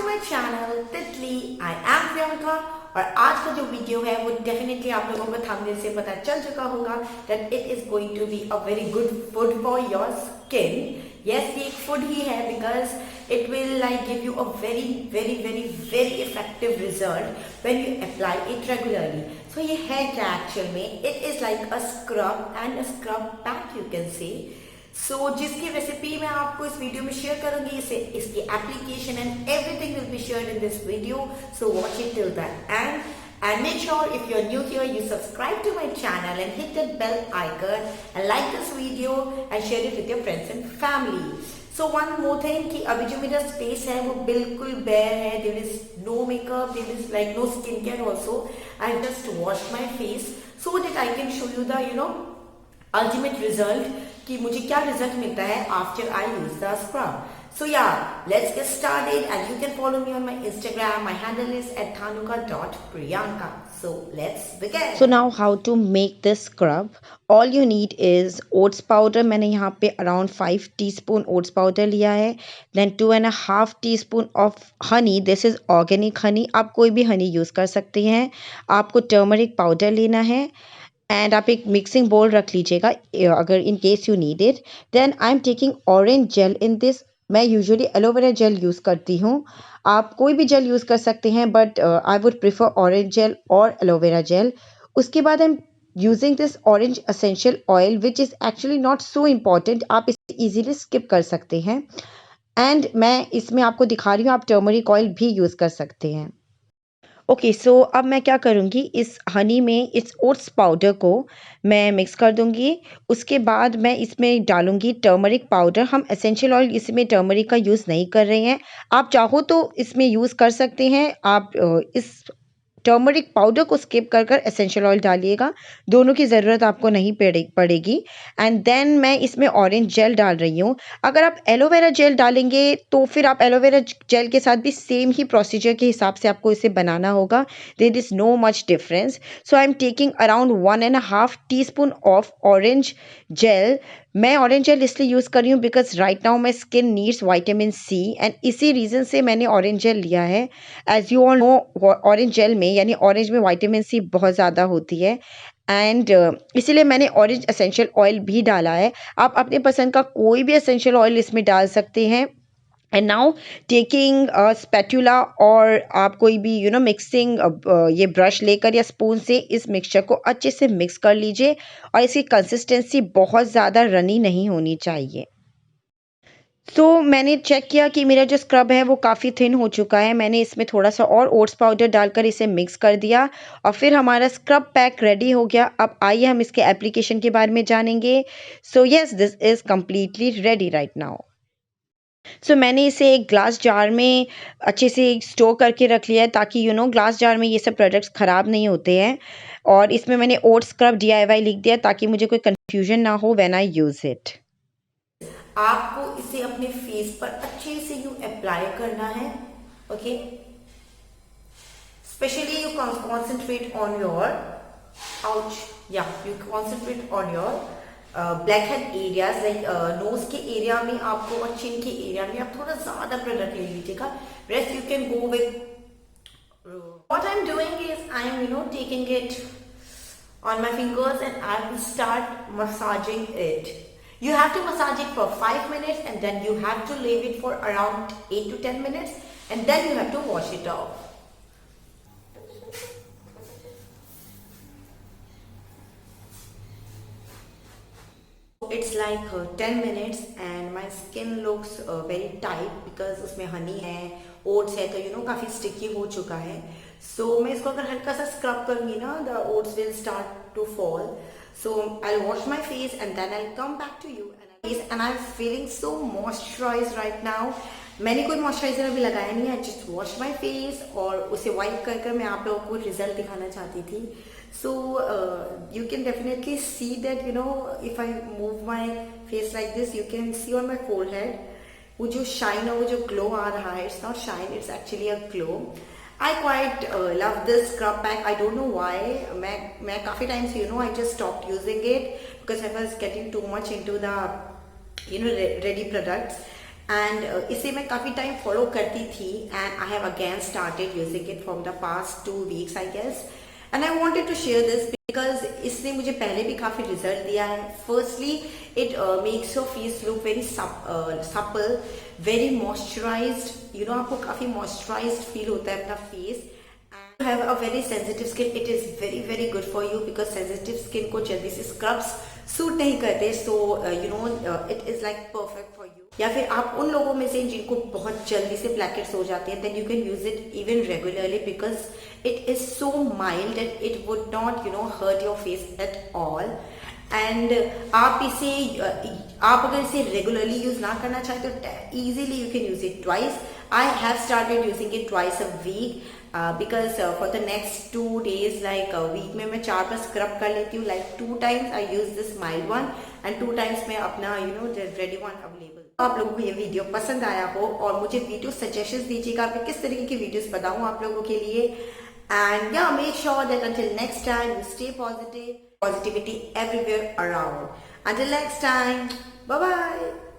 To my channel तितली। I am Priyanka और आज का जो वीडियो है वो डेफिनेटली आप लोगों को थंबनेल से पता चल चुका होगा that it is going to be a very good food for your skin. Yes, ये एक फूड ही है because it will like give you a very very very very effective result when you apply it regularly. So ये है क्या actual में? It is like a scrub and a scrub pack you can say. So जिसकी recipe मैं आपको इस video में share करूंगी, इसे इसकी application and everything will be shared in this video, so watch it till the end and make sure if you're new here you subscribe to my channel and hit that bell icon and like this video and share it with your friends and family. So one more thing कि अभी जो मेरा space है वो बिल्कुल bare है, there is no makeup, there is like no skincare also. I just washed my face so that I can show you the ultimate result कि मुझे क्या result मिलता है after I use the scrub. So yeah, let's get started and you can follow me on my Instagram. My handle is @thanuka.priyanka. So let's begin. So now how to make this scrub. All you need is oats powder. मैंने यहाँ पे around 5 teaspoon oats powder लिया है. Then 2.5 teaspoon of honey. This is organic honey. आप कोई भी honey use कर सकते हैं. आपको turmeric powder लेना है. एंड आप एक मिक्सिंग बोल रख लीजिएगा अगर in case you need it. Then I am taking orange gel in this. मैं यूजुअली एलोवेरा जेल यूज़ करती हूँ. आप कोई भी जेल यूज़ कर सकते हैं but I would prefer orange gel और एलोवेरा जेल. उसके बाद I am using this orange essential oil which is actually not so important. आप इसे ईजिली स्किप कर सकते हैं. एंड मैं इसमें आपको दिखा रही हूँ, आप टर्मरिक ऑयल भी यूज़ कर सकते हैं. ओके सो अब मैं क्या करूँगी, इस हनी में इस ओट्स पाउडर को मैं मिक्स कर दूँगी. उसके बाद मैं इसमें डालूँगी टर्मरिक पाउडर. हम एसेंशियल ऑयल इसमें टर्मरिक का यूज़ नहीं कर रहे हैं. आप चाहो तो इसमें यूज़ कर सकते हैं. आप इस टर्मरिक पाउडर को स्किप कर कर एसेंशियल ऑयल डालिएगा. दोनों की ज़रूरत आपको नहीं पड़ेगी. एंड देन मैं इसमें ऑरेंज जेल डाल रही हूँ. अगर आप एलोवेरा जेल डालेंगे तो फिर आप एलोवेरा जेल के साथ भी सेम ही प्रोसीजर के हिसाब से आपको इसे बनाना होगा. There is no much difference. So I am taking around 1.5 teaspoon of orange gel. मैं ऑरेंज जेल इसलिए यूज़ कर रही हूँ because right now my skin needs vitamin C and इसी रीज़न से मैंने ऑरेंज जेल लिया है. As you all know orange gel में यानी ऑरेंज में विटामिन सी बहुत ज़्यादा होती है. एंड इसीलिए मैंने ऑरेंज एसेंशियल ऑयल भी डाला है. आप अपने पसंद का कोई भी एसेंशियल ऑयल इसमें डाल सकते हैं. एंड नाउ टेकिंग स्पैटुला और आप कोई भी मिक्सिंग ये ब्रश लेकर या स्पून से इस मिक्सचर को अच्छे से मिक्स कर लीजिए. और इसकी कंसिस्टेंसी बहुत ज़्यादा रनी नहीं होनी चाहिए. तो मैंने चेक किया कि मेरा जो स्क्रब है वो काफ़ी थिन हो चुका है. मैंने इसमें थोड़ा सा और ओट्स पाउडर डालकर इसे मिक्स कर दिया और फिर हमारा स्क्रब पैक रेडी हो गया. अब आइए हम इसके एप्लीकेशन के बारे में जानेंगे. So yes, this is completely ready right now. So मैंने इसे एक ग्लास जार में अच्छे से स्टोर करके रख लिया है ताकि ग्लास जार में ये सब प्रोडक्ट्स ख़राब नहीं होते हैं. और इसमें मैंने ओट्स स्क्रब DIY लिख दिया ताकि मुझे कोई कन्फ्यूजन ना हो व्हेन आई यूज़ इट. आपको इसे अपने फेस पर अच्छे से यूं अप्लाई करना है. Okay, specially you concentrate on your ouch या you concentrate on your blackhead areas like nose के एरिया में आपको और चिन के एरिया में आप थोड़ा ज्यादा प्रोडक्ट ले लीजिएगा. Rest you can go with what I am doing is I am taking it on my fingers and I will start massaging it. You have to massage it for 5 minutes and then you have to leave it for around 8 to 10 minutes and then you have to wash it off. It's like 10 minutes and my skin looks very tight because उसमें honey है, oats है, तो काफ़ी sticky हो चुका है. So मैं इसको अगर हल्का सा स्क्रब करूँगी ना, the oats will start to fall. So I'll wash my face and then I'll come back to you. And I'm feeling so moisturized right now. मैंने कोई मॉइस्चराइजर अभी लगाया नहीं है. I just wash my face और उसे wipe कर कर मैं आप लोगों को रिजल्ट दिखाना चाहती थी. So you can definitely see that if I move my face like this, you can see on my forehead वो जो शाइन और वो जो ग्लो आ रहा है. It's not shine, it's actually a glow. I quite love this scrub pack. I don't know why. मैं काफ़ी time से I just stopped using it because I was getting too much into the ready products. And इसे मैं काफ़ी time follow करती थी and I have again started using it from the past 2 weeks I guess and I wanted to share this because इसने मुझे पहले भी काफ़ी रिजल्ट दिया है. Firstly it makes your face look very supple, very moisturised, you know आपको काफ़ी moisturised feel होता है अपना face. You have a very sensitive skin, it is very good for you because sensitive skin को जल्दी से scrubs सूट नहीं करते. So you know it is like perfect for you. या फिर आप उन लोगों में से जिनको बहुत जल्दी से ब्लैकहेड्स हो जाते हैं, then you can use it even regularly because it is so mild that it would not you know hurt your face at all. And आप इसे आप अगर इसे रेगुलरली यूज ना करना चाहें तो easily you can use it twice. I have started using it twice a week because for the next 2 days like week में मैं 4 बार स्क्रब कर लेती हूँ. Like 2 times I use this mild one and 2 times मैं अपना you know ready one available. आप लोगों को ये वीडियो पसंद आया हो और मुझे वीडियो सजेशंस दीजिएगा मैं किस तरीके की वीडियोस बताऊँ आप लोगों के लिए. And yeah, make sure that until next time you stay positive, positivity everywhere around. Until next time, bye bye.